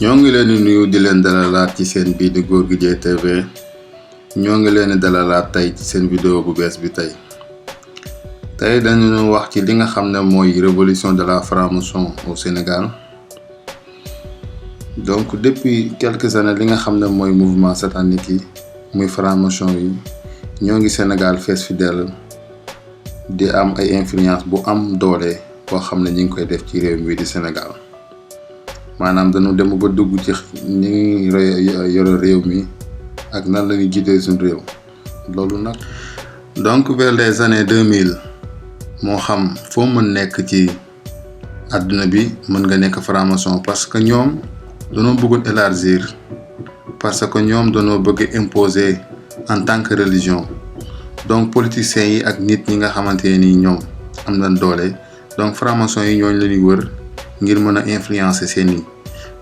ñoo ngi leen di nuyu di leen dalalaat ci seen bii di Gorgui Dieye TV ñoo ngi leen di dalalaat tey ci seen vidéo bu bees bi tey dañu wax ci li nga xam ne mooy révolution de la franc-maçon au Sénégal. Donc depuis quelques années li nga xam ne mooy mouvement satanique yi muy franc-maçon yi ñoo ngi Sénégal fees fidèle di am ay influence bu am doole boo xam ne ñi ngi koy def ci réew mi di Sénégal. maanaam dañu dem ba dugg ci ñi ngi yore réew mi ak nan la ñuy jiitee suñu réew loolu nag. donc vers les années 2000 moo xam foo mën nekk ci àdduna bi mën nga nekk franc-maçon parce que ñoom dañoo bëggoon élargir parce que ñoom dañoo bëgg imposer en tant que religion donc politiciens yi ak nit ñi nga xamante ne ni ñoom am nañ doole donc franc-maçon yi ñooñu la ñuy wër. ngir mën a influencer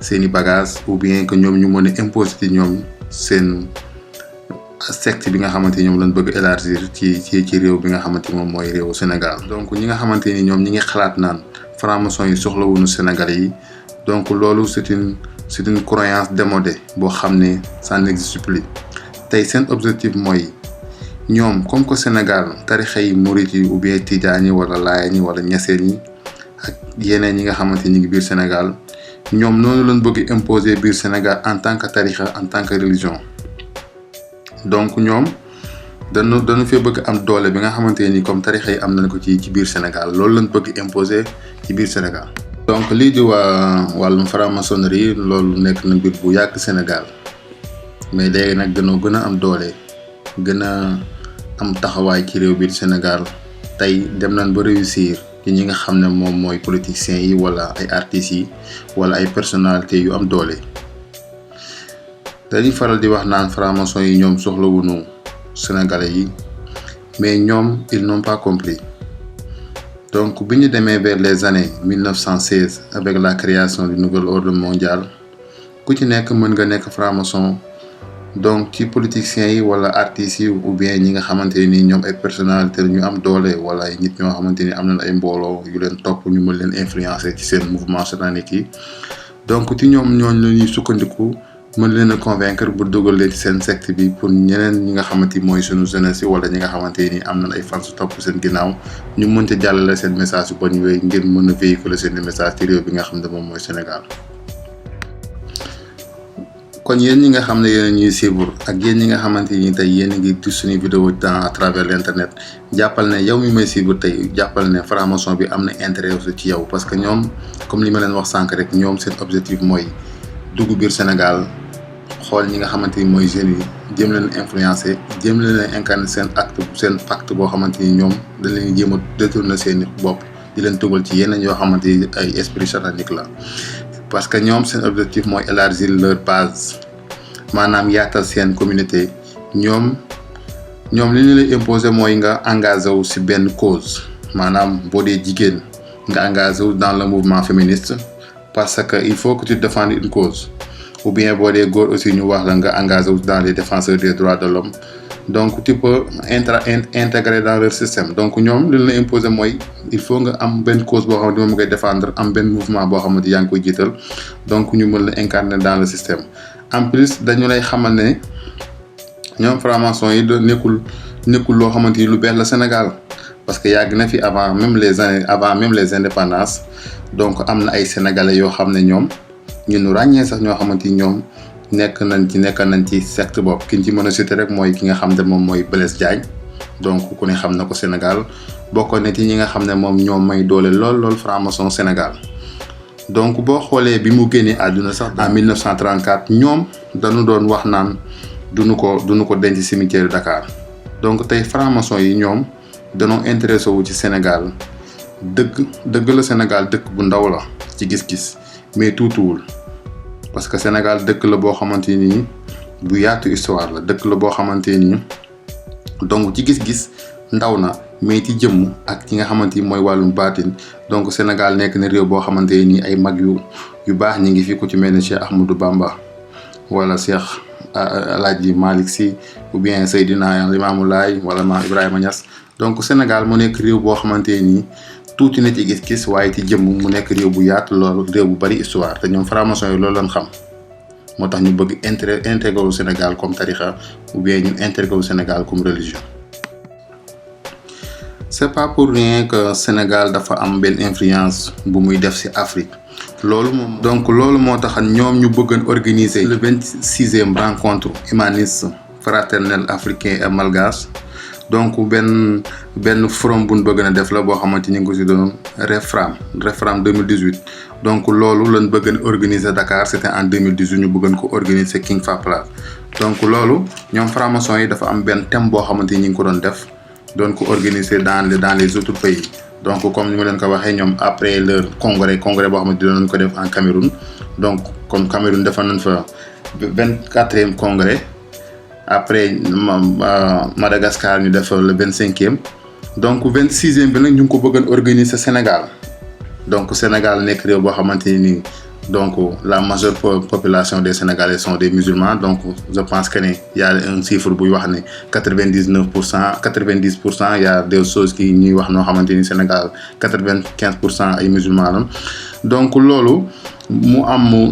seeni bagages ou bien que ñoom ñu mën a imposer ci ñoom seen secte bi nga xamante ni ñoom lañ bëgg élargir ci réew bi nga xamante moom mooy réewu Sénégal. donc ñi nga xamante ni ñoom ñi ngi xalaat naan franc-maçon yi soxlawuñu Sénégalais yi donc loolu c'est une croyance démodée boo xam ne ça n'existe plus tey seen objectif mooy ñoom comme que Sénégal tarixa yi murit yi ou bien tijaan yi wala laayeen yi wala ñaseen yi ak yeneen ñi nga xamante ni ngi biir Sénégal ñoom noonu lañ bëgg imposer biir Sénégal en tant que tarixa en tant que religion donc ñoom dañu fee bëgg am doole bi nga xamante ni comme tarixa yi am nañ ko ci biir Sénégal loolu lañ bëgg imposer ci biir Sénégal. donc lii di wàllum franc-maçonnerie loolu nekk na mbir bu yàgg Sénégal mais léegi nag dañoo gën a am doole gën a am taxawaay ci réew biir Sénégal tey dem nañ ba réussir. ci ñi nga xam ne moom mooy politiciens yi wala ay artistes yi wala ay personnalités yu am doole dañuy faral di wax naan franc-maçon yi ñoom soxlawuñu sénégalais yi mais ñoom ils n'ont pas compris donc bi ñu demee vers les années 1916 avec la création du nouvel ordre mondial ku ci nekk mën nga nekk franc-maçon donc ci politiciens yi wala artistes yi ou bien ñi nga xamante ni ñoom ay personnalité ñu am doole wala ay nit ñoo xamante ni am nañ ay mbooloo yu leen topp ñu mën leen influencer ci seen mouvement satanique yi donc ci ñoom ñooñu la ñuy sukkandiku mën leen a convaincre bu dugal leen ci seen secte bi pour ñeneen ñi nga xamante ni mooy sunu jeunesse yi wala ñi nga xamante ni am nañ ay fans topp seen ginnaaw ñu mënta jàllale seen message yu bon yooyu ngir mën a véhiculer seen message ci réew bi nga xam ne moom mooy Sénégal. kon yéen ñi nga xam ne yéen ñuy suivre ak yéen ñi nga xamante ni tey yéen a ngi gis suñu vidéo à travers l'internet jàppal ne yow mi may suivre tey jàppal ne franc-maçon bi am na intérêt aussi ci yow parce que ñoom comme li ma leen wax sànq rek ñoom seen objectif mooy dugg biir Sénégal xool ñi nga xamante ni mooy jeunes yi jéem leen influencer jéem leen incarner seen pacte boo xamante ni ñoom dañ leen jéem a détourner seen bopp di leen tugal ci yeneen yoo xamante ni ay esprit satanique la. parce que ñoom seen objectif mooy élargir leur base maanaam yaatal seen communauté ñoom li ñu lay imposer mooy nga engagé wu ci benn cause maanaam boo dee jigéen nga engagé wu dans le mouvement féministe parce que il faut que tu défendes une cause ou bien boo dee góor aussi ñu wax la nga engagé wu dans les défenseurs des droits de l'homme donc tu peux intégrer dans leur système donc ñoom li ñu la imposer mooy il faut nga am benn cause boo xamante moom ngay défendre am benn mouvement boo xamante yaa ngi koy jiital donc ñu mën la incarner dans le système. en plus dañu lay xamal ne ñoom franc-maçon yi nekkul loo xamante ni lu bees la Sénégal parce que yàgg na fi avant même les indépendances donc am na ay sénégalais yoo xam ne ñoom ñu ràññee sax ñoo xamante ni ñoom. nekk nañ ci secte bopp ki ñu ci mën a citer rek mooy ki nga xam ne moom mooy Blaise Diagne donc ku ne xam na ko Sénégal bokkoon na ci ñi nga xam ne moom ñoo may doole lool franc-maçon Sénégal donc boo xoolee bi mu génnee àdduna sax en 1934 ñoom dañu doon wax naan duñu ko denc cimetière Dakar donc tey franc-maçon yi ñoom dañoo intéressé wu ci Sénégal dëgg la Sénégal dëkk bu ndaw la ci gis-gis mais tuutiwul. parce que Sénégal dëkk la boo xamante ni bu yaatu histoire la dëkk la boo xamante ni donc ci gis-gis ndaw na mais ci jëmm ak ki nga xamante ni mooy wàllum baatin donc Sénégal nekk na réew boo xamante ni ay mag yu baax ñi ngi fi ku ci mel ne Cheikh Ahmadou Bamba wala Cheikh Alaaji Malick Sy ou bien Seydina Limamou Laye wala Maam Ibrahima Niass donc Sénégal mu nekk réew boo xamante ni tuuti na ci gis-gis waaye ci jëmm mu nekk réew bu yaatu loolu réew bu bari histoire te ñoom franc-maçon yi loolu lañ xam. moo tax ñu bëgg intégrer au Sénégal comme tarixa ou bien ñu intégrer au Sénégal comme religion. C'est pas pour rien que Sénégal dafa am benn influence bu muy def ci Afrique loolu moo tax ñoom ñu bëggoon organiser le 26e rencontre humaniste fraternelle africain et malgache. Donc benn forum bu ñu bëgg na def la boo xamante ni ñu ngi ko ci doon REFRAM 2018 donc loolu lañ bëgg organiser Dakar c'était en 2018 ñu bëggoon ko organiser King Fahd Palace. Donc loolu ñoom franc-maçon yi dafa am benn thème boo xamante ni ñu ngi ko doon def doon ko organiser dans les autres pays. Donc comme ni ma leen ko waxee ñoom après leur congrès boo xamante ni doon ko def en Cameroun donc comme Cameroun defoon nañ fa 24e congrès. Après Madagascar ñu def le 25e donc 26e bi nag ñu ngi ko bëggoon organiser Sénégal donc Sénégal nekk réew boo xamante ni donc la majeure population des Sénégalais sont des musulmans donc je pense que ne y a un chiffre buy wax ne 90% y a des choses qui ñuy wax noo xamante ni Sénégal 95% ay musulmans la donc loolu mu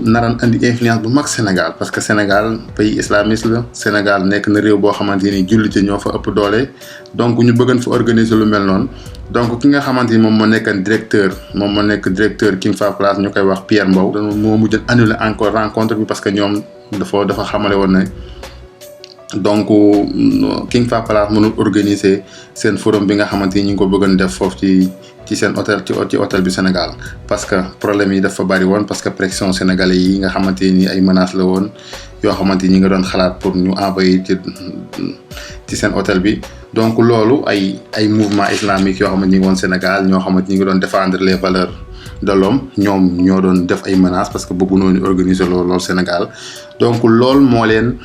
naran andi influence bu mag Sénégal parce que Sénégal pays islamiste la Sénégal nekk na réew boo xamante ni jullite ñoo fa ëpp doole donc ñu bëggoon fa organiser lu mel noonu donc ki nga xamante ni moom moo nekk directeur King Fahd Palace ñu koy wax Pierre Mbow moo mujj annuler encore rencontre bi parce que ñoom dafa xamale woon ne donc King Fahd Palace mënul organiser seen forum bi nga xamante ni ñu ngi ko bëggoon def foofu ci seen hôtel bi Sénégal parce que problème yi dafa bari woon parce que pression sénégalais yi nga xamante ni ay menaces la woon yoo xamante ni nga doon xalaat pour ñu envoyer ci seen hôtel bi donc loolu ay mouvement islamique yoo xamante ni ngi woon Sénégal ñoo xamante ni ngi doon défendre les valeurs de l'homme ñoom ñoo doon def ay menaces parce que bëggu noonu organiser loolu Sénégal donc loolu moo leen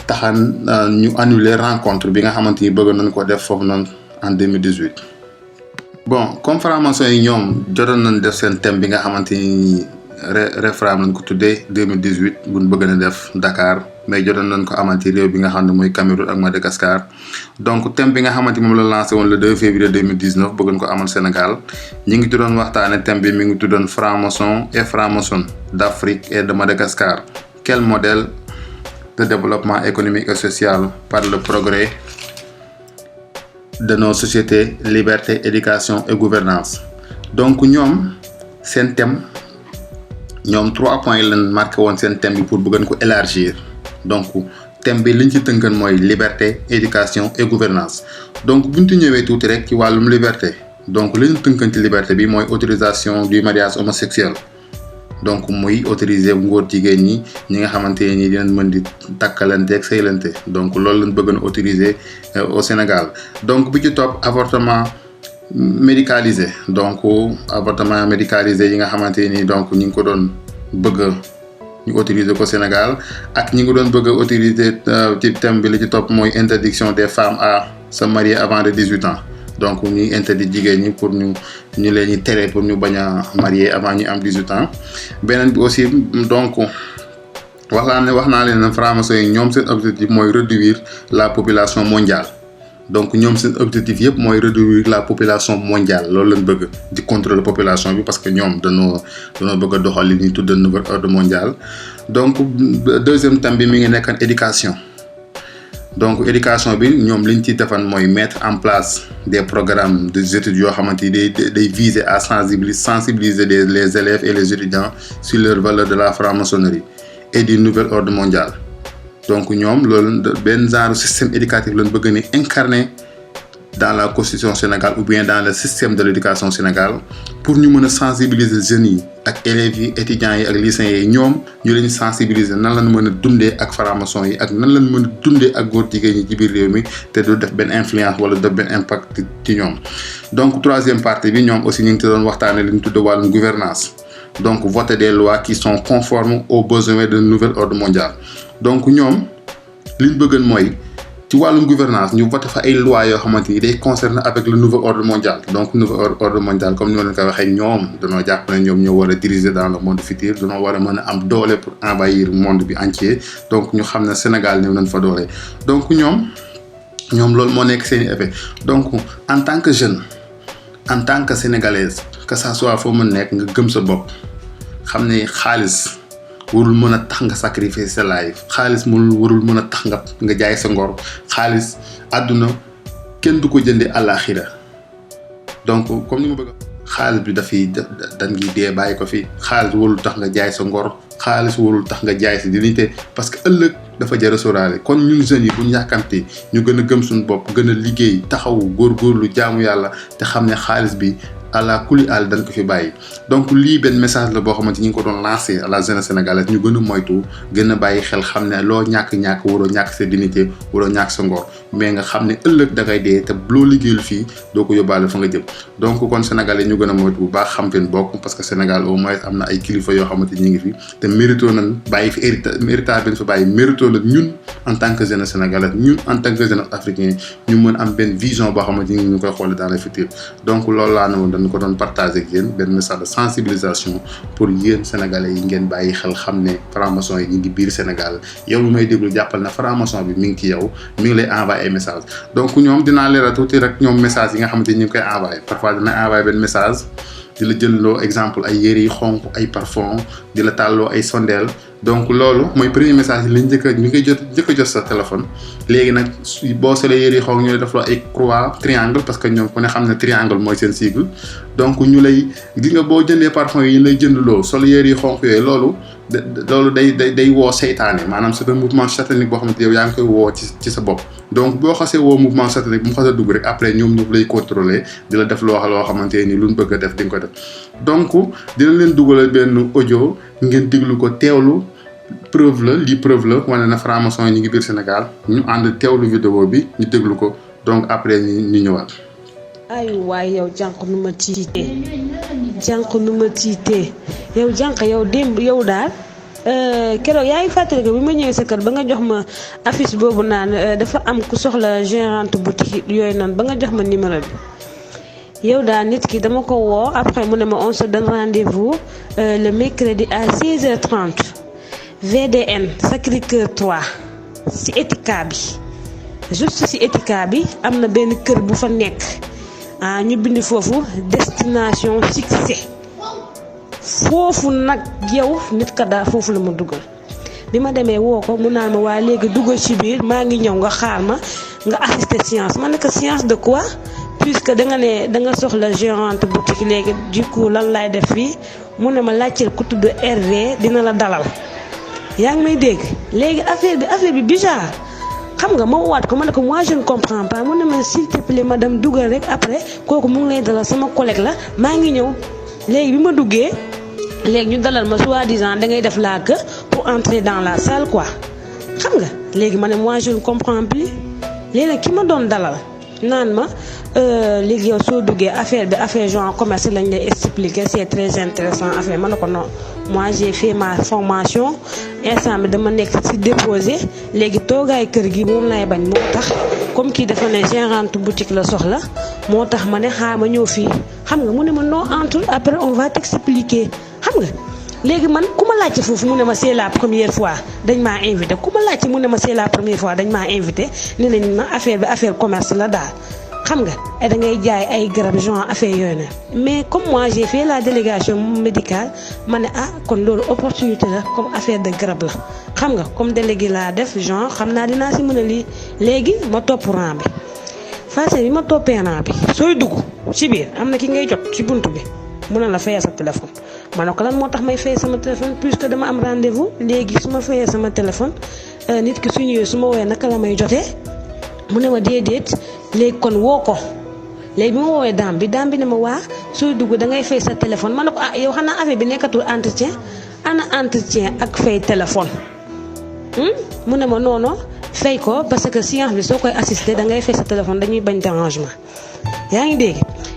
taxan ñu annuler rencontre bi nga xamante ni bëgg nañ ko def foofu noonu en 2018. Bon comme franc-maçon yi ñoom jotoon nañ def seen thème bi nga xamante ni REFRAM lañ ko tuddee 2018 buñ bëgg na def Dakar mais jotoon nañ ko amal ci réew bi nga xam ne mooy Cameroun ak Madagascar donc thème bi nga xamante ni moom la lancé woon le 2 février 2019 bëggoon ko amal Sénégal ñi ngi tuddoon waxtaane thème bi mi ngi tuddoon franc-maçon et franc-maçon d'Afrique et de Madagascar quel modèle de développement économique et social par le progrès de nos sociétés, liberté, éducation et gouvernance. Donc ñoom seen thème ñoom 3 points lañ marqué woon seen thème bi pour bëggoon ko élargir donc thème bi liñ ci tënkan mooy liberté, éducation et gouvernance donc buñ ci ñëwee tuuti rek ci wàllum liberté donc li ñu tënkan ci liberté bi mooy autorisation du mariage homosexuel donc muy autoriser ngóor jigéen ñi nga xamante ni dinañ mën di takkalante ak sëylante donc loolu lañ bëgg na autoriser au Sénégal donc bi ci topp avortement médicalisé donc avortement médicalisé yi nga xamante ni donc ñi ngi ko doon bëgg ñu autoriser ko Sénégal ak ñi ngi doon bëgg a autoriser ci thème bi li ci topp mooy interdiction des femmes à se marier avant de 18 ans donc ñuy interdit jigéen ñi pour ñu leen ñi tere pour ñu bañ a marier avant ñu am 18 ans beneen bi aussi donc wax naa leen franc-maçon yi ñoom seen objectif mooy réduire la population mondiale donc ñoom seen objectif yëpp mooy réduire la population mondiale loolu lañ bëgg di contrôler population bi parce que ñoom dañoo bëgg a doxal li ñuy tuddee nouvel ordre mondial donc deuxième thème bi mi ngi nekkan éducation donc éducation bi ñoom liñ ci defan mooy mettre en place des programmes des études yoo xamante ni day viser à sensibiliser les élèves et les étudiants sur leurs valeurs de la franc-maçonnerie et du nouvel ordre mondial donc ñoom loolu benn genre système éducatif lañ bëgg ni incarner dans la constitution Sénégal ou bien dans le système de l'éducation Sénégal pour ñu mën a sensibiliser jeunes yi ak élèves yi étudiants yi ak lycéens yi ñoom ñu leen sensibiliser nan lañ mën a dundee ak franc-maçon yi ak nan lañ mën a dundee ak góor jigéen ñi ci biir réew mi te du def benn influence wala def benn impact ci ñoom. donc troisième partie bi ñoom aussi ñu ngi ci doon waxtaanee li ñu tudd wàllum gouvernance donc voter des lois qui sont conformes aux besoins de nouvel ordre mondial donc ñoom liñ bëggoon mooy. ci wàllum gouvernance ñu voté fa ay lois yoo xamante ni day concerner avec le nouveau ordre mondial donc nouveau ordre mondial comme ni ma leen ko waxee ñoom dañoo jàpp ne ñoom ñoo war a diriger dans le monde futur dañoo war a mën a am doole pour envahir monde bi entier donc ñu xam ne Sénégal néew nañ fa doole donc ñoom loolu moo nekk seen i effet donc en tant que jeune en tant que sénégalaise que ça soit foo mën nekk nga gëm sa bopp xam ne xaalis warul mën a tax nga sacrifier sa life xaalis warul mën a tax nga jaay sa ngor xaalis àdduna kenn du ko jëndee àllaaxira donc comme ni ma bëgg xaalis bi dafay dañ ngi dee bàyyi ko fi xaalis warul tax nga jaay sa ngor xaalis warul tax nga jaay sa dignité parce que ëllëg dafa jar a sóoraale kon ñun jeunes yi bu ñu yàkkamtee ñu gën a gëm suñu bopp gën a liggéey taxawu góorgóorlu jaamu yàlla te xam ne xaalis bi ala kuli al dañ ko fi bàyyi donc lii benn message la boo xamante ñu ngi ko doon lancé à la jeunesse sénégalaise ñu gën a moytu gën a bàyyi xel xam ne loo ñàkk-ñàkk waroo ñàkk sa dignité waroo ñàkk sa ngor mais nga xam ne ëllëg da ngay dee te loo liggéeyul fii doo ko yóbbaale fa nga jëm donc kon sénégalais ñu gën a moytu bu baax xam leen bokk parce que Sénégal au moins am na ay kilifa yoo xamante ñu ngi fi te mérito nañ bàyyi fi héritage bi ñu fa bàyyi mérito la ñun en tant que jeunesse sénégalaise ñun en tant que jeunesse africain ñu mën am benn vision boo xamante ñu koy xoole dans le futur donc loolu laa ne woon dañ ko doon partager ak yéen benn message de sensibilisation pour yéen sénégalais yi ngeen bàyyi xel xam ne franc-maçon yi ñu ngi biir Sénégal yow mi may déglu jàppal na franc-maçon bi mi ngi ci yow mi ngi lay envoyé ay message donc ñoom dinaa leeral tuuti rek ñoom message yi nga xamante ni ñu ngi koy envoyé parfois dina envoyé benn message di la jëlloo exemple ay yére yi xonq ay parfum di la tàlloo ay sondeel donc loolu mooy premier message yi lañ njëkk a jot sa téléphone léegi nag boo solee yére yi xonq ñu lay def loo ay croix triangle parce que ñoom ku ne xam ne triangle mooy seen sigle donc ñu lay gis nga boo jëndee parfum yi lay jëndloo sol yére yi xonq yooyu loolu day woo seytaane maanaam c'est un mouvement satanique boo xamante yow yaa ngi koy woo ci sa bopp donc boo xasee woo mouvement satanique bu mu xasee dugg rek après ñoom ñu lay contrôler di la def loo xamante ni luñ bëgg a def di nga ko def donc dina leen dugalal benn audio ngeen déglu ko teewlu preuve la wane na franc-maçon yi ñu ngi biir Sénégal ñu ànd teewlu vidéo bi ñu déglu ko donc après ñu ñëwaat. ay waay yow jànq nu ma tiitee yow jànq yow démb yow daal keroog yaa ngi fàttali ko bi ma ñëwee sa kër ba nga jox ma affiche boobu naan dafa am ku soxla gérante boutique yooyu noonu ba nga jox ma numéro bi yow daal nit ki dama ko woo après mu ne ma on se donne rendez-vous le mercredi à 16h30 VDN Sacré-Cœur 3 si Etika bi juste si Etika bi am na benn kër bu fa nekk ñu bind foofu destination succès foofu nag yow nit ka daal foofu la ma dugal bi ma demee woo ko mu naan ma waa léegi dugal ci biir maa ngi ñëw nga xaar ma nga assister séance ma ne ko séance de quoi puisque da nga soxla gérante boutique léegi du coup lan laay def fii mu ne ma laajteel ku tudd Hervé dina la dalal yaa ngi may dégg léegi affaire bi bizarre xam nga ma waat ko ma ne ko moi je ne comprends pas mu ne ma s'il te plaît madame dugal rek après kooku mu ngi lay dalal sama collègue la maa ngi ñëw léegi bi ma duggee léegi ñu dalal ma soi-disant da ngay def la queue pour entrer dans la salle quoi xam nga léegi ma ne moi je ne comprends plus léegi nag ki ma doon dalal naan ma léegi yow soo duggee affaire genre commerce lañ lay expliquer c'est très intéressant affaire ma ne ko non moi j'ai fait ma formation instant bi dama nekk ci déposé léegi toogaay kër gi moom lay bañ moo tax comme kii dafa ne gérante boutique la soxla moo tax ma ne xaar ma ñëw fii xam nga mu ne ma non entre après on va t'expliquer xam nga léegi man ku ma laajte foofu mu ne ma c'est la première fois dañ maa invité ku ma laajte mu ne ma c'est la première fois dañ maa invité ne nañ ma affaire commerce la daal xam nga et da ngay jaay ay garab genre affaire yooyu na mais comme moi j'ai fait la délégation médicale ma ne kon loolu opportunité la comme affaire de garab la xam nga comme délégué laa def genre xam naa dinaa si mën a lii léegi ma topp rang bi face bi ma toppee rang bi sooy dugg ci biir am na ki ngay jot ci buntu bi mun na la fayal sa téléphone ma ne ko lan moo tax may fay sama téléphone puisque dama am rendez-vous léegi su ma fayee sama téléphone nit ki su ñëwee su ma woowee naka la may jotee mu ne ma déedéet léegi kon woo ko léegi bi ma woowee daam bi ne ma waa sooy dugg da ngay fay sa téléphone ma ne ko yow xanaa affaire bi nekkatul entretien ana entretien ak fay téléphone mu ne ma non fay ko parce que séance bi soo koy assister da ngay fay sa téléphone dañuy bañ dérangement yaa ngi dégg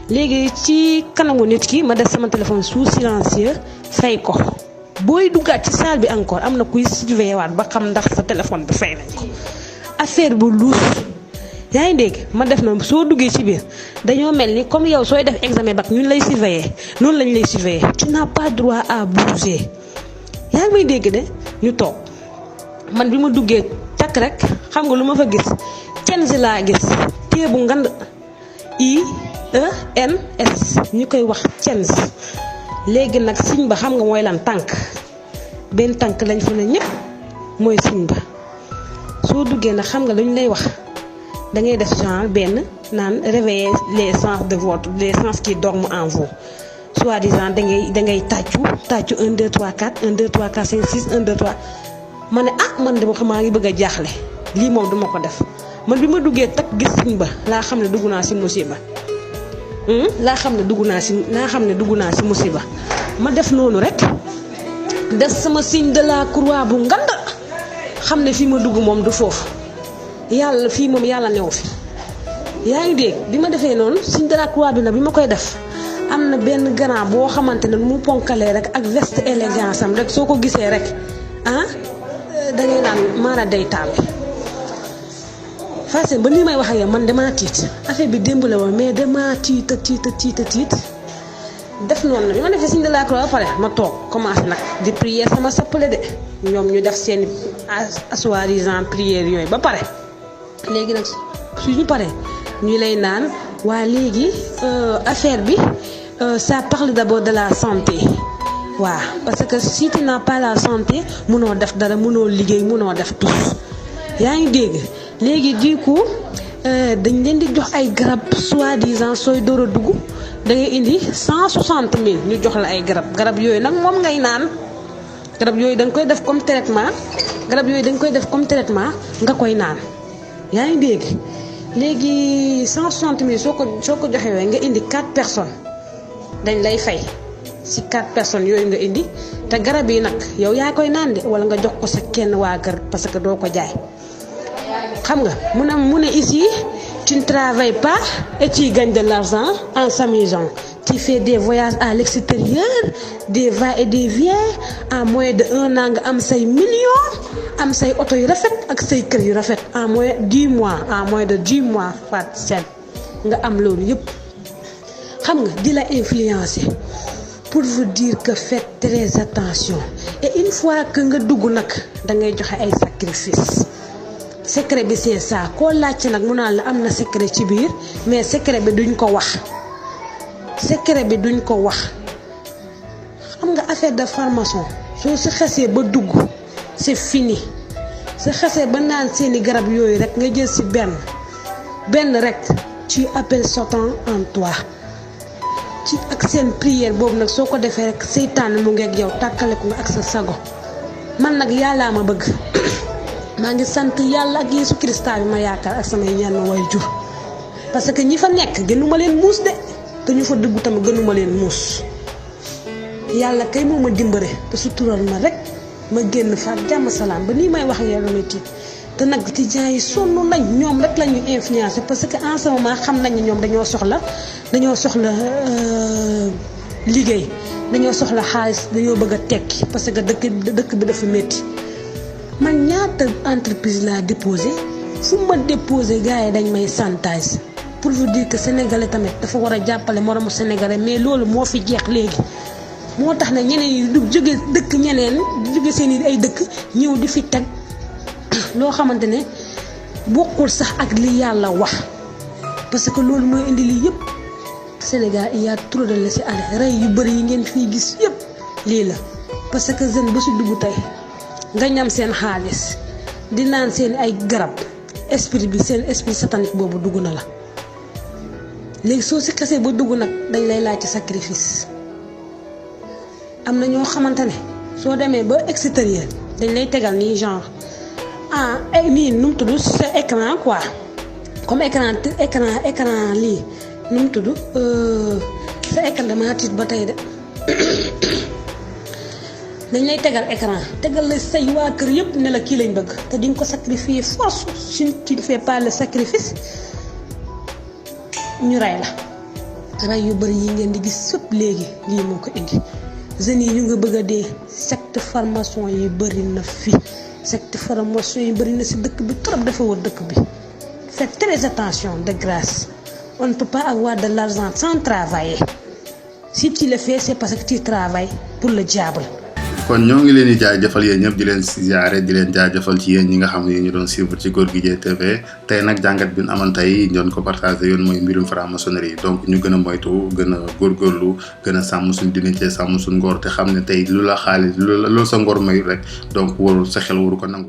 léegi ci kanamu nit ki ma def sama téléphone sous silencieux fay ko booy duggaat ci salle bi encore am na kuy surveiller waat ba xam ndax sa téléphone bi fay nañ ko affaire bu luus yaa ngi dégg ma def na soo duggee ci biir dañoo mel ni comme yow sooy def examen bac ñun lay surveiller noonu lañ lay surveiller tu n'as pas droit à bouger yaa ngi may dégg de ñu toog man bi ma duggee takk rek xam nga lu ma fa gis cenz laa gis téye bu ngand IENS ñu koy wax cenz léegi nag signe ba xam nga mooy lan tànk benn tànk lañ fa ne ñëpp mooy signe ba soo duggee nag xam nga lu ñu lay wax da ngay def genre benn naan réveiller les sens de votre les sens qui dorment en vous soi-disant da ngay tàccu 1 2 3 4 1 2 3 4 5 6 1 2 3 ma ne man de maa ngi bëgg a jaaxle lii moom duma ko def man bi ma duggee tak gis signe ba laa xam ne dugg naa si musiba laa xam ne dugg naa si musiba ma def noonu rek def sama signe de la croix bu ngand xam ne fii ma dugg moom du foofu yàlla fii moom yàlla newu fi yaa ngi dégg bi ma defee noonu signe de la croix bi nag bi ma koy def am na benn grand boo xamante ne mu ponkalee rek ak veste élégance am rek soo ko gisee rek da ngay naan maara day taal Fassé ba nii may wax ak yow man damaa tiit affaire bi démb la woon mais damaa tiit def noonu la bi ma defee signe de la croix ba pare ma toog commencé nag di prière sama sappale de ñoom ñu def seen soi-disant prière yooyu ba pare léegi nag suñu paree ñu lay naan waa léegi affaire bi ça parle d'abord de la santé waaw parce que si tu n'as pas la santé mënoo def dara mënoo liggéey mënoo def tous yaa ngi dégg léegi du coup dañ leen di jox ay garab soi-disant sooy door a dugg da ngay indi 160 000 ñu jox la ay garab yooyu nag moom ngay naan garab yooyu da nga koy def comme traitement nga koy naan yaa ngi dégg léegi 160 000 soo ko joxewee nga indi 4 personnes dañ lay fay si 4 personnes yooyu nga indi te garab yi nag yow yaa koy naan de wala nga jox ko sa kenn waa kër parce que doo ko jaay xam nga mu ne ici tu ne travailles pas et tu gagnes de l'argent en s'amusant. Tu fais des voyages à l'extérieur, des va et des viens, en moins de 1 an nga am say millions, am say oto yu rafet ak say kër yu rafet en moins de 10 mois Fat Sène nga am loolu yëpp xam nga di la influencer pour vous dire que faites très attention et une fois que nga dugg nag da ngay joxe ay sacrifice. Secret bi c'est ça koo laajte nag mu naan la am na secret ci biir mais secret bi duñ ko wax xam nga affaire de formation soo si xasee ba dugg c'est fini sa xasee ba naan seeni garab yooyu rek nga jël si benn rek tu appelles Satan en toi ci ak seen prière boobu nag soo ko defee rek seytaane mu ngeeg yow tàkkale ko nga ak sa sago man nag yàllaa ma bëgg maa ngi sant yàlla ak Yeesu Krista bi ma yaakaar ak samay ñenn waajur parce que ñi fa nekk gënuma leen muus de te ñu fa dugg tamit gënuma leen muus yàlla kay moo ma dimbale te sutural ma rek ma génn fa jàmm salaam ba nii may wax yàlla may tiit te nag étudiants yi sonn nañ ñoom rek la ñuy influencer parce que en ce moment xam nañ ne ñoom dañoo soxla liggéey dañoo soxla xaalis dañoo bëgg a tekki parce que dëkk bi dafa métti. man ñaata entreprise laa déposé fu ma déposé gars yi dañ may chantage pour vous dire que sénégalais tamit dafa war a jàppale moromu sénégalais mais loolu moo fi jeex léegi moo tax na ñeneen yi du jóge dëkk ñeneen di jóge seen i ay dëkk ñëw di fi teg loo xamante ne bokkul sax ak li yàlla wax parce que loolu mooy indi lii yëpp Sénégal il y a trop de laisser-aller rey yu bëri yi ngeen fii gis yëpp lii la parce que jeune ba si dugg tey nga ñam seen xaalis di naan seen ay garab seen esprit satanique boobu dugg na la léegi soo si xasee ba dugg nag dañ lay laaj ci sacrifice am na ñoo xamante ne soo demee ba extérieur dañ lay tegal nii genre nii nu mu tudd sa écran quoi comme écran lii nu mu tudd sa écran dama tiit ba tey de dañ lay tegal la say waa kër yëpp ne la kii lañ bëgg te di nga ko sacrifier force si tu ne fais pas le sacrifice ñu rey la rey yu bëri yi ngeen di gis sëpp léegi lii moo ko indi jeunes yi ñu nga bëgg a dee secte formation yi bëri na fi secte formation yi bëri na si dëkk bi trop dafa wër dëkk bi faites très attention de grâce on ne peut pas avoir de l'argent sans travailler si tu le fais c'est parce que tu travailles pour le diable. kon ñoo ngi leen di jaajëfal yéen ñëpp di leen ziare di leen jaajëfal ci yéen ñi nga xam ne ñu doon suivre ci Gorgui Dieng TV tey nag jàngat bi ñu amoon tey doon ko partagé yoon mooy mbirum franc-maçonnerie donc ñu gën a moytu gën a góorgóorlu gën a sàmm suñ dignité sàmm suñ ngor te xam ne tey lu la xaalis lu sa ngor mayu rek donc warul sa xel waru ko nangu